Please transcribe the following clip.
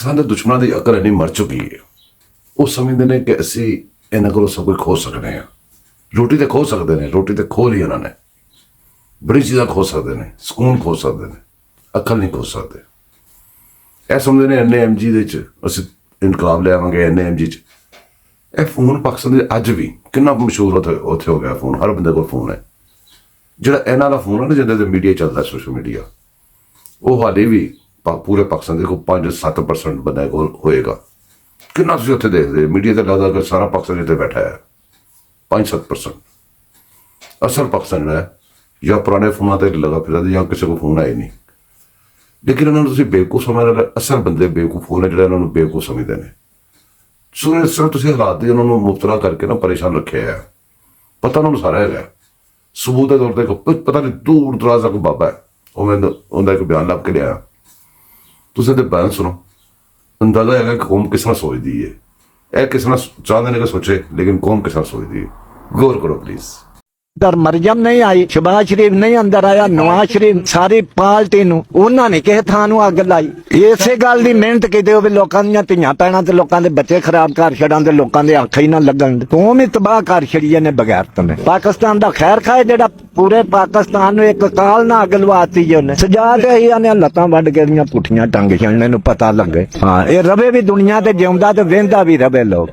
पाकिस्तान के दुश्मनों की अकल इन्नी मर चुकी है, वो समझते हैं कि असी इन्हों को सब कुछ खो सकते हैं। रोटी तो खो सकते हैं, रोटी तो खो ली उन्होंने, बड़ी चीज़ा खो सकते हैं, सुकून खो सकते हैं, अकल नहीं खो सकते। यह समझते हैं NAMG असी इनकलाब लियावे NAMG यह फोन पाकिस्तान के अज भी कितना मशहूर उत्थे हो गया फोन, हर बंदे को फोन है। जोड़ा इन्हों का फोन है ना जिन्हें मीडिया चलता सोशल मीडिया, वो हाले भी पूरे पाकिस्तान के 5-7% बंदे को होएगा। कितना तुम उत्थे देखते मीडिया तो लगता कि सारा पाकिस्तान इतने बैठा है, 5-7%। असल पाकिस्तान है या पुराने फोन से लगा फिर या किसी को फोन आए नहीं, लेकिन उन्होंने बेवकूफ समझ, असल बंदे बेवकूफ हो जो उन्होंने बेवकूफ समझते हैं। सो इस तरह तुम हालात ही उन्होंने मुबतला करके ना परेशान रखे है। पता उन्होंने सारा है, सबूत के तौर पर पता नहीं दूर दराज का कोई बाबा है, वो मैं उनका एक बयान लभ के लिया। तुम तो बयान सुनो, अंदाजा है कि कौम किस तरह सोचती है, यह किस तरह चाहते हैं कि सोचे, लेकिन कौम किस तरह सोचती है, गौर करो प्लीज। तर मरियम नहीं आई, शहबाज शरीफ नहीं अंदर आया, नवाज शरीफ सारी पार्टी उन्होंने किसी थां नूं अग लाई। इसे गल की मेहनत की हो लोगों दी धियां भैणां ते लोगों के बच्चे खराब कर छड़ां ते लोगों के अख ही ना लगन, कौम ही तबाह कर छड़ी ने बगैरत ने। पाकिस्तान का खैर खाए जिहड़ा पूरे पाकिस्तान एक काल ना अग लवाती उन्हें, सजा के ही आने लत्तां वड्ड के पुठियां टंग छड़ने नूं पता लगे। हाँ ये रवे भी दुनिया ते जिउंदा ते वेंदा भी रवे लोग।